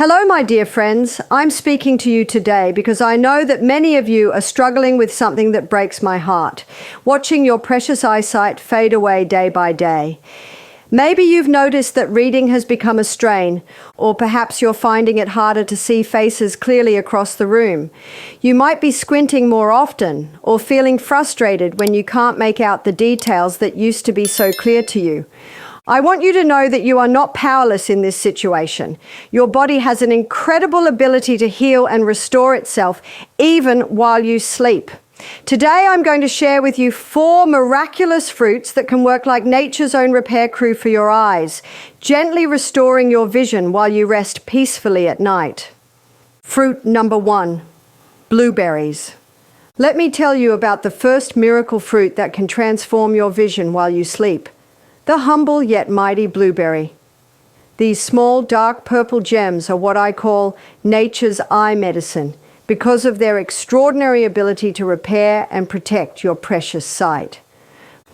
Hello, my dear friends. I'm speaking to you today because I know that many of you are struggling with something that breaks my heart, watching your precious eyesight fade away day by day. Maybe you've noticed that reading has become a strain, or perhaps you're finding it harder to see faces clearly across the room. You might be squinting more often, or feeling frustrated when you can't make out the details that used to be so clear to you. I want you to know that you are not powerless in this situation. Your body has an incredible ability to heal and restore itself even while you sleep. Today I'm going to share with you 4 miraculous fruits that can work like nature's own repair crew for your eyes, gently restoring your vision while you rest peacefully at night. Fruit number 1, blueberries. Let me tell you about the first miracle fruit that can transform your vision while you sleep. The humble yet mighty blueberry. These small dark purple gems are what I call nature's eye medicine because of their extraordinary ability to repair and protect your precious sight.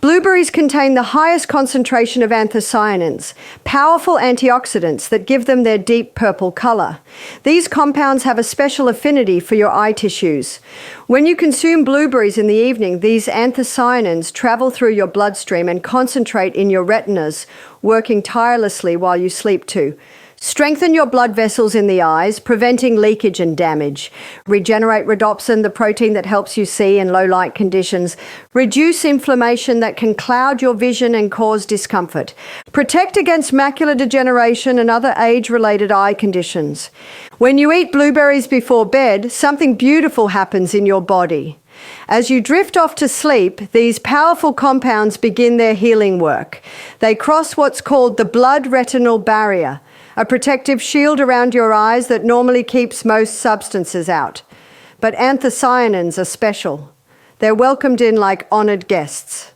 Blueberries contain the highest concentration of anthocyanins, powerful antioxidants that give them their deep purple color. These compounds have a special affinity for your eye tissues. When you consume blueberries in the evening, these anthocyanins travel through your bloodstream and concentrate in your retinas, working tirelessly while you sleep too. Strengthen your blood vessels in the eyes, preventing leakage and damage. Regenerate rhodopsin, the protein that helps you see in low light conditions. Reduce inflammation that can cloud your vision and cause discomfort. Protect against macular degeneration and other age-related eye conditions. When you eat blueberries before bed, something beautiful happens in your body. As you drift off to sleep, these powerful compounds begin their healing work. They cross what's called the blood-retinal barrier, a protective shield around your eyes that normally keeps most substances out. But anthocyanins are special. They're welcomed in like honored guests.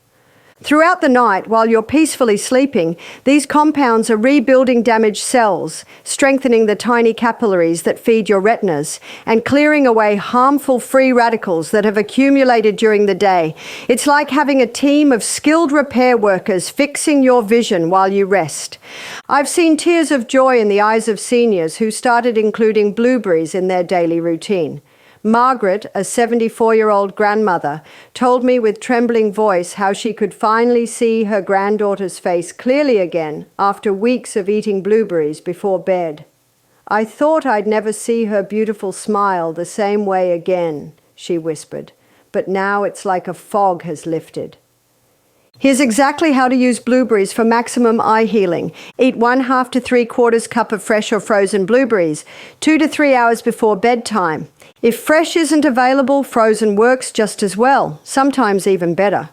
Throughout the night, while you're peacefully sleeping, these compounds are rebuilding damaged cells, strengthening the tiny capillaries that feed your retinas, and clearing away harmful free radicals that have accumulated during the day. It's like having a team of skilled repair workers fixing your vision while you rest. I've seen tears of joy in the eyes of seniors who started including blueberries in their daily routine. Margaret, a 74-year-old grandmother, told me with trembling voice how she could finally see her granddaughter's face clearly again after weeks of eating blueberries before bed. "I thought I'd never see her beautiful smile the same way again," she whispered, "but now it's like a fog has lifted." Here's exactly how to use blueberries for maximum eye healing. Eat 1/2 to 3/4 cup of fresh or frozen blueberries, 2 to 3 hours before bedtime. If fresh isn't available, frozen works just as well, sometimes even better.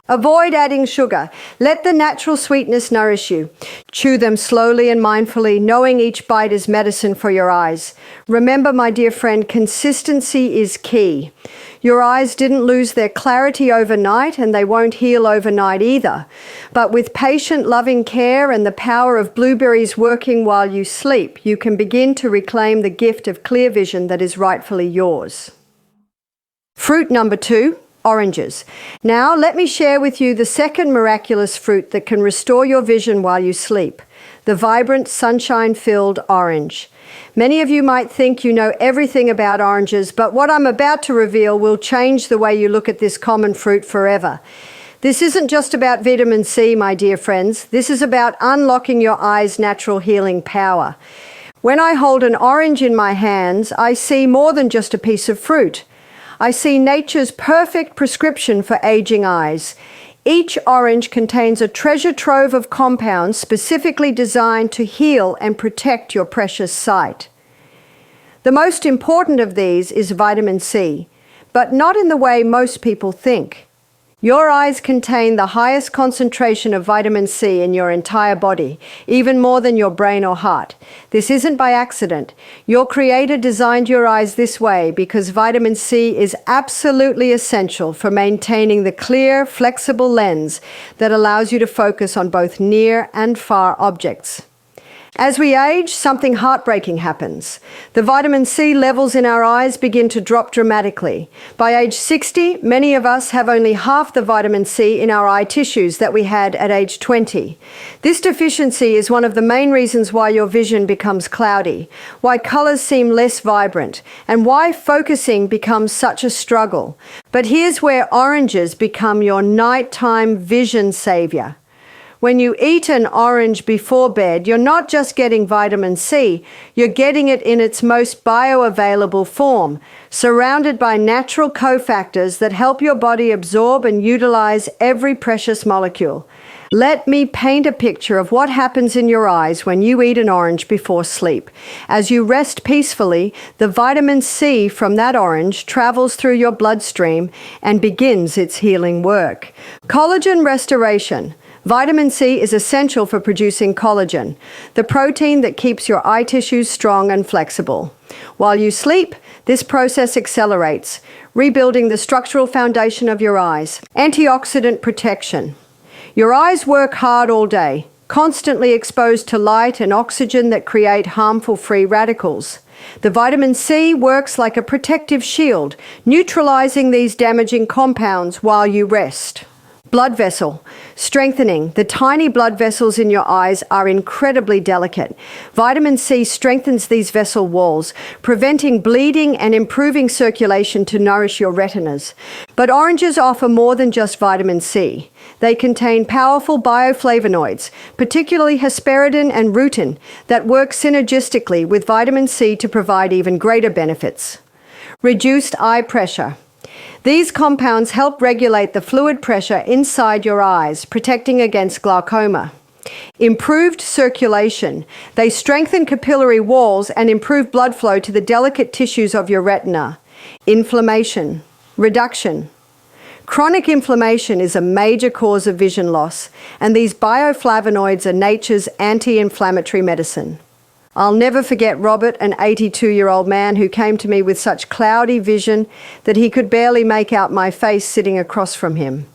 Avoid adding sugar. Let the natural sweetness nourish you. Chew them slowly and mindfully, knowing each bite is medicine for your eyes. Remember, my dear friend, consistency is key. Your eyes didn't lose their clarity overnight, and they won't heal overnight either. But with patient, loving care and the power of blueberries working while you sleep, you can begin to reclaim the gift of clear vision that is rightfully yours. Fruit number 2, oranges. Now, let me share with you the second miraculous fruit that can restore your vision while you sleep, the vibrant, sunshine-filled orange. Many of you might think you know everything about oranges, but what I'm about to reveal will change the way you look at this common fruit forever. This isn't just about vitamin C, my dear friends. This is about unlocking your eye's natural healing power. When I hold an orange in my hands, I see more than just a piece of fruit. I see nature's perfect prescription for aging eyes. Each orange contains a treasure trove of compounds specifically designed to heal and protect your precious sight. The most important of these is vitamin C, but not in the way most people think. Your eyes contain the highest concentration of vitamin C in your entire body, even more than your brain or heart. This isn't by accident. Your Creator designed your eyes this way because vitamin C is absolutely essential for maintaining the clear, flexible lens that allows you to focus on both near and far objects. As we age, something heartbreaking happens. The vitamin C levels in our eyes begin to drop dramatically. By age 60, many of us have only half the vitamin C in our eye tissues that we had at age 20. This deficiency is one of the main reasons why your vision becomes cloudy, why colors seem less vibrant, and why focusing becomes such a struggle. But here's where oranges become your nighttime vision savior. When you eat an orange before bed, you're not just getting vitamin C, you're getting it in its most bioavailable form, surrounded by natural cofactors that help your body absorb and utilize every precious molecule. Let me paint a picture of what happens in your eyes when you eat an orange before sleep. As you rest peacefully, the vitamin C from that orange travels through your bloodstream and begins its healing work. Collagen restoration. Vitamin C is essential for producing collagen, the protein that keeps your eye tissues strong and flexible. While you sleep, this process accelerates, rebuilding the structural foundation of your eyes. Antioxidant protection. Your eyes work hard all day, constantly exposed to light and oxygen that create harmful free radicals. The vitamin C works like a protective shield, neutralizing these damaging compounds while you rest. Blood vessel strengthening. The tiny blood vessels in your eyes are incredibly delicate. Vitamin C strengthens these vessel walls, preventing bleeding and improving circulation to nourish your retinas. But oranges offer more than just vitamin C. They contain powerful bioflavonoids, particularly hesperidin and rutin, that work synergistically with vitamin C to provide even greater benefits. Reduced eye pressure. These compounds help regulate the fluid pressure inside your eyes, protecting against glaucoma. Improved circulation. They strengthen capillary walls and improve blood flow to the delicate tissues of your retina. Inflammation. Reduction. Chronic inflammation is a major cause of vision loss, and these bioflavonoids are nature's anti-inflammatory medicine. I'll never forget Robert, an 82-year-old man who came to me with such cloudy vision that he could barely make out my face sitting across from him.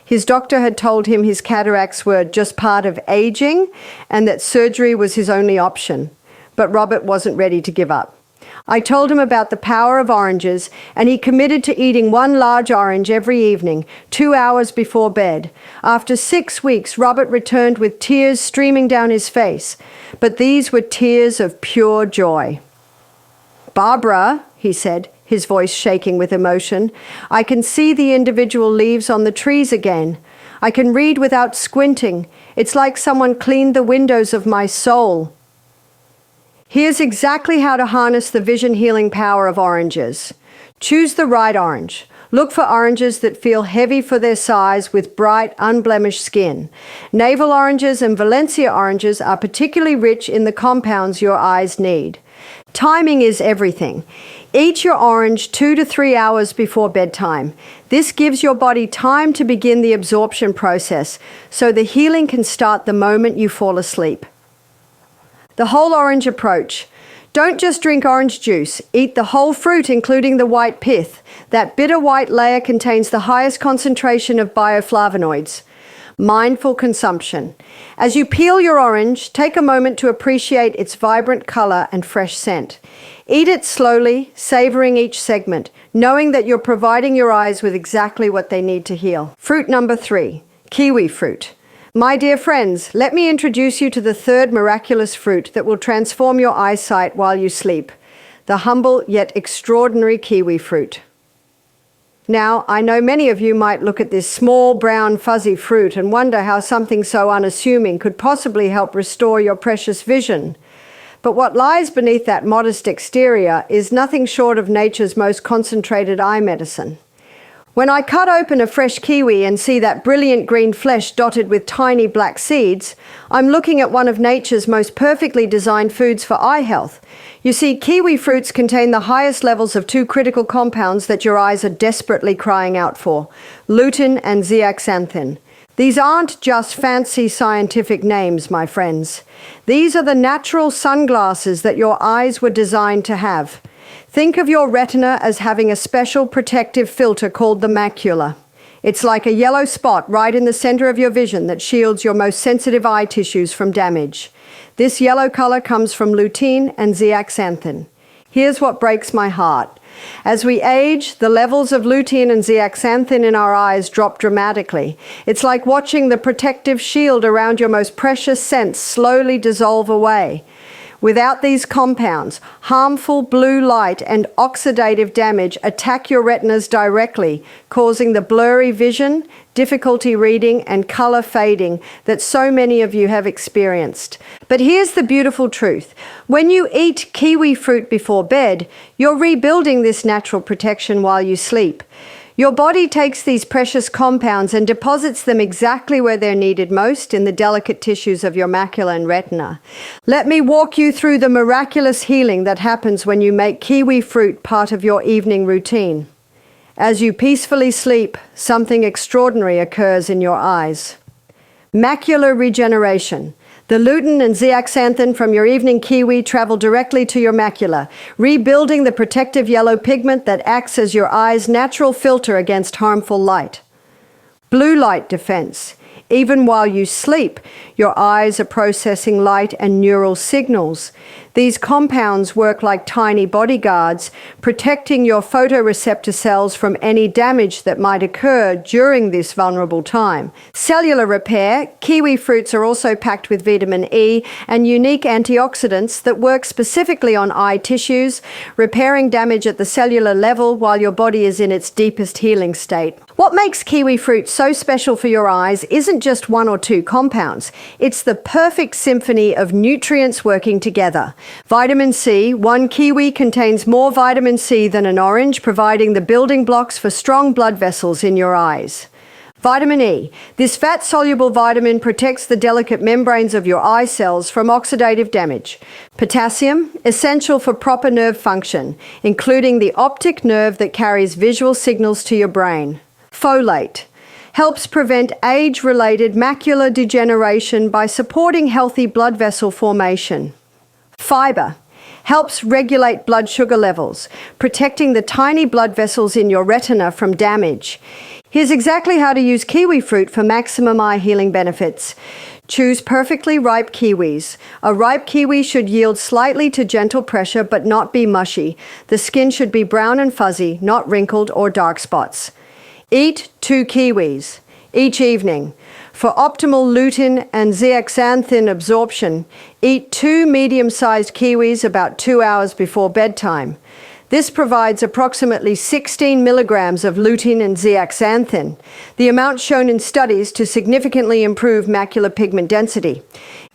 His doctor had told him his cataracts were just part of aging and that surgery was his only option. But Robert wasn't ready to give up. I told him about the power of oranges, and he committed to eating one large orange every evening, 2 hours before bed. After 6 weeks, Robert returned with tears streaming down his face, but these were tears of pure joy. "Barbara," he said, his voice shaking with emotion, "I can see the individual leaves on the trees again. I can read without squinting. It's like someone cleaned the windows of my soul." Here's exactly how to harness the vision healing power of oranges. Choose the right orange. Look for oranges that feel heavy for their size with bright, unblemished skin. Navel oranges and Valencia oranges are particularly rich in the compounds your eyes need. Timing is everything. Eat your orange 2 to 3 hours before bedtime. This gives your body time to begin the absorption process, so the healing can start the moment you fall asleep. The whole orange approach. Don't just drink orange juice. Eat the whole fruit, including the white pith. That bitter white layer contains the highest concentration of bioflavonoids. Mindful consumption. As you peel your orange, take a moment to appreciate its vibrant color and fresh scent. Eat it slowly, savoring each segment, knowing that you're providing your eyes with exactly what they need to heal. Fruit number 3, kiwi fruit. My dear friends, let me introduce you to the third miraculous fruit that will transform your eyesight while you sleep, the humble yet extraordinary kiwi fruit. Now, I know many of you might look at this small, brown, fuzzy fruit and wonder how something so unassuming could possibly help restore your precious vision. But what lies beneath that modest exterior is nothing short of nature's most concentrated eye medicine. When I cut open a fresh kiwi and see that brilliant green flesh dotted with tiny black seeds, I'm looking at one of nature's most perfectly designed foods for eye health. You see, kiwi fruits contain the highest levels of 2 critical compounds that your eyes are desperately crying out for, lutein and zeaxanthin. These aren't just fancy scientific names, my friends. These are the natural sunglasses that your eyes were designed to have. Think of your retina as having a special protective filter called the macula. It's like a yellow spot right in the center of your vision that shields your most sensitive eye tissues from damage. This yellow color comes from lutein and zeaxanthin. Here's what breaks my heart. As we age, the levels of lutein and zeaxanthin in our eyes drop dramatically. It's like watching the protective shield around your most precious sense slowly dissolve away. Without these compounds, harmful blue light and oxidative damage attack your retinas directly, causing the blurry vision, difficulty reading, and color fading that so many of you have experienced. But here's the beautiful truth. When you eat kiwi fruit before bed, you're rebuilding this natural protection while you sleep. Your body takes these precious compounds and deposits them exactly where they're needed most, in the delicate tissues of your macula and retina. Let me walk you through the miraculous healing that happens when you make kiwi fruit part of your evening routine. As you peacefully sleep, something extraordinary occurs in your eyes. Macular regeneration. The lutein and zeaxanthin from your evening kiwi travel directly to your macula, rebuilding the protective yellow pigment that acts as your eye's natural filter against harmful light. Blue light defense. Even while you sleep, your eyes are processing light and neural signals. These compounds work like tiny bodyguards, protecting your photoreceptor cells from any damage that might occur during this vulnerable time. Cellular repair. Kiwi fruits are also packed with vitamin E and unique antioxidants that work specifically on eye tissues, repairing damage at the cellular level while your body is in its deepest healing state. What makes kiwi fruit so special for your eyes isn't just one or two compounds. It's the perfect symphony of nutrients working together. Vitamin C. One kiwi contains more vitamin C than an orange, providing the building blocks for strong blood vessels in your eyes. Vitamin E. This fat-soluble vitamin protects the delicate membranes of your eye cells from oxidative damage. Potassium. Essential for proper nerve function, including the optic nerve that carries visual signals to your brain. Folate. Helps prevent age-related macular degeneration by supporting healthy blood vessel formation. Fiber. Helps regulate blood sugar levels, protecting the tiny blood vessels in your retina from damage. Here's exactly how to use kiwi fruit for maximum eye healing benefits. Choose perfectly ripe kiwis. A ripe kiwi should yield slightly to gentle pressure but not be mushy. The skin should be brown and fuzzy, not wrinkled or dark spots. Eat 2 kiwis each evening. For optimal lutein and zeaxanthin absorption, eat 2 medium-sized kiwis about 2 hours before bedtime. This provides approximately 16 milligrams of lutein and zeaxanthin, the amount shown in studies to significantly improve macular pigment density.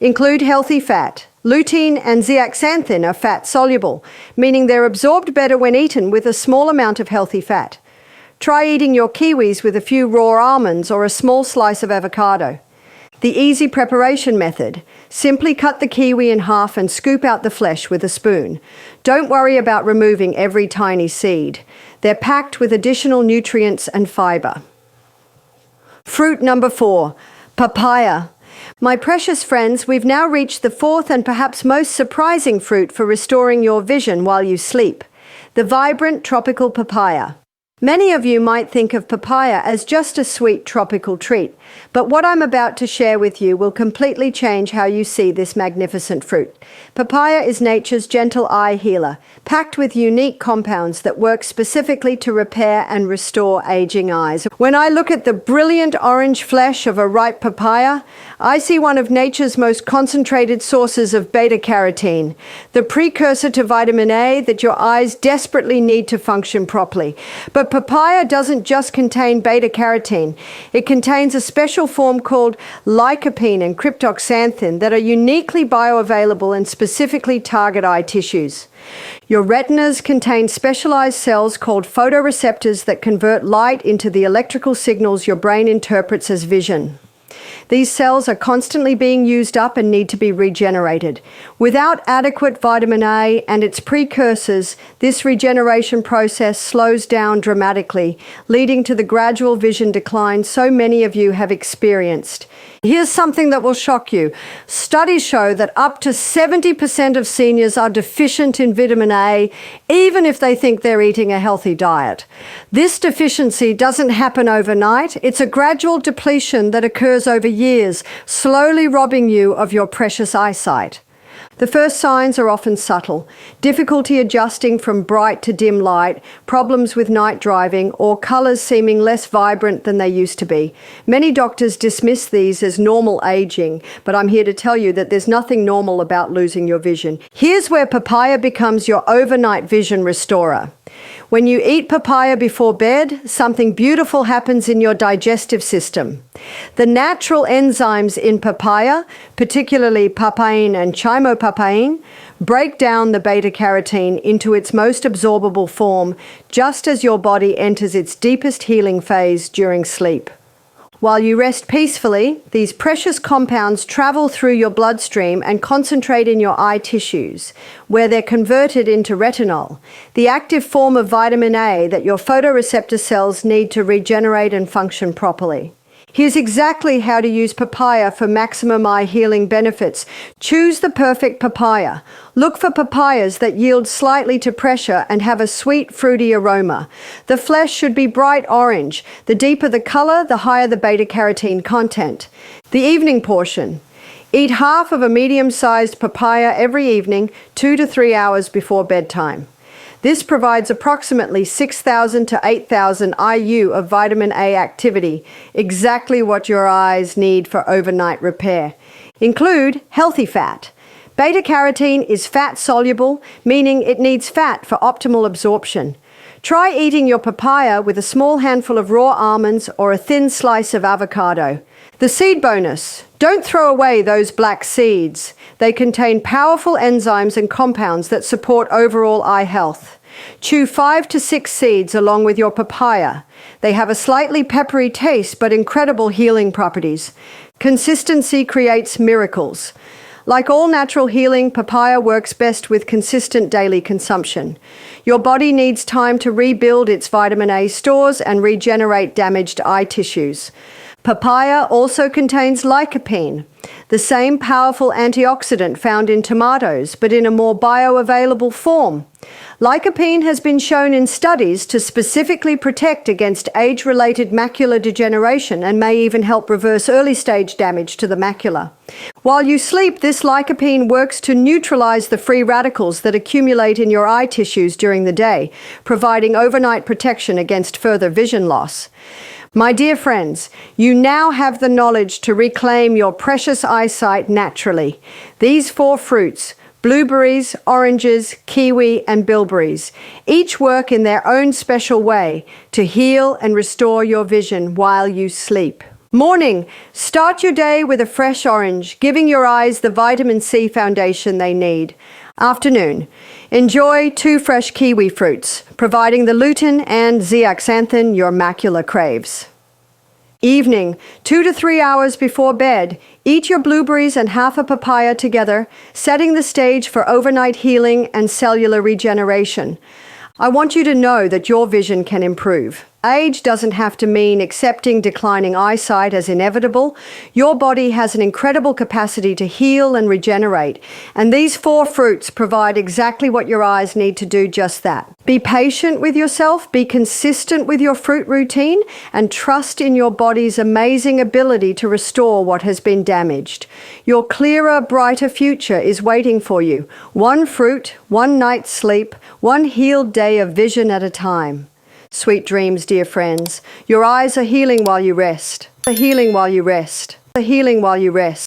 Include healthy fat. Lutein and zeaxanthin are fat-soluble, meaning they're absorbed better when eaten with a small amount of healthy fat. Try eating your kiwis with a few raw almonds or a small slice of avocado. The easy preparation method. Simply cut the kiwi in half and scoop out the flesh with a spoon. Don't worry about removing every tiny seed. They're packed with additional nutrients and fiber. Fruit number 4, papaya. My precious friends, we've now reached the 4th and perhaps most surprising fruit for restoring your vision while you sleep. The vibrant tropical papaya. Many of you might think of papaya as just a sweet tropical treat, but what I'm about to share with you will completely change how you see this magnificent fruit. Papaya is nature's gentle eye healer, packed with unique compounds that work specifically to repair and restore aging eyes. When I look at the brilliant orange flesh of a ripe papaya, I see one of nature's most concentrated sources of beta-carotene, the precursor to vitamin A that your eyes desperately need to function properly. But papaya doesn't just contain beta-carotene. It contains a special form called lycopene and cryptoxanthin that are uniquely bioavailable and specifically target eye tissues. Your retinas contain specialized cells called photoreceptors that convert light into the electrical signals your brain interprets as vision. These cells are constantly being used up and need to be regenerated. Without adequate vitamin A and its precursors, this regeneration process slows down dramatically, leading to the gradual vision decline so many of you have experienced. Here's something that will shock you. Studies show that up to 70% of seniors are deficient in vitamin A, even if they think they're eating a healthy diet. This deficiency doesn't happen overnight. It's a gradual depletion that occurs over years, slowly robbing you of your precious eyesight. The first signs are often subtle: difficulty adjusting from bright to dim light, problems with night driving, or colors seeming less vibrant than they used to be. Many doctors dismiss these as normal aging, but I'm here to tell you that there's nothing normal about losing your vision. Here's where papaya becomes your overnight vision restorer. When you eat papaya before bed, something beautiful happens in your digestive system. The natural enzymes in papaya, particularly papain and chimopapain, break down the beta-carotene into its most absorbable form just as your body enters its deepest healing phase during sleep. While you rest peacefully, these precious compounds travel through your bloodstream and concentrate in your eye tissues, where they're converted into retinol, the active form of vitamin A that your photoreceptor cells need to regenerate and function properly. Here's exactly how to use papaya for maximum eye healing benefits. Choose the perfect papaya. Look for papayas that yield slightly to pressure and have a sweet, fruity aroma. The flesh should be bright orange. The deeper the color, the higher the beta-carotene content. The evening portion. Eat half of a medium-sized papaya every evening, 2 to 3 hours before bedtime. This provides approximately 6,000 to 8,000 IU of vitamin A activity, exactly what your eyes need for overnight repair. Include healthy fat. Beta-carotene is fat-soluble, meaning it needs fat for optimal absorption. Try eating your papaya with a small handful of raw almonds or a thin slice of avocado. The seed bonus. Don't throw away those black seeds. They contain powerful enzymes and compounds that support overall eye health. Chew 5 to 6 seeds along with your papaya. They have a slightly peppery taste but incredible healing properties. Consistency creates miracles. Like all natural healing, papaya works best with consistent daily consumption. Your body needs time to rebuild its vitamin A stores and regenerate damaged eye tissues. Papaya also contains lycopene, the same powerful antioxidant found in tomatoes, but in a more bioavailable form. Lycopene has been shown in studies to specifically protect against age-related macular degeneration and may even help reverse early-stage damage to the macula. While you sleep, this lycopene works to neutralize the free radicals that accumulate in your eye tissues during the day, providing overnight protection against further vision loss. My dear friends, you now have the knowledge to reclaim your precious eyesight naturally. These 4 fruits, blueberries, oranges, kiwi, and bilberries, each work in their own special way to heal and restore your vision while you sleep. Morning. Start your day with a fresh orange, giving your eyes the vitamin C foundation they need. Afternoon. Enjoy 2 fresh kiwi fruits, providing the lutein and zeaxanthin your macula craves. Evening. 2 to 3 hours before bed, eat your blueberries and half a papaya together, setting the stage for overnight healing and cellular regeneration. I want you to know that your vision can improve. Age doesn't have to mean accepting declining eyesight as inevitable. Your body has an incredible capacity to heal and regenerate, and these 4 fruits provide exactly what your eyes need to do just that. Be patient with yourself, be consistent with your fruit routine, and trust in your body's amazing ability to restore what has been damaged. Your clearer, brighter future is waiting for you. 1 fruit, 1 night's sleep, 1 healed day of vision at a time. Sweet dreams, dear friends. Your eyes are healing while you rest. Healing while you rest. Healing while you rest.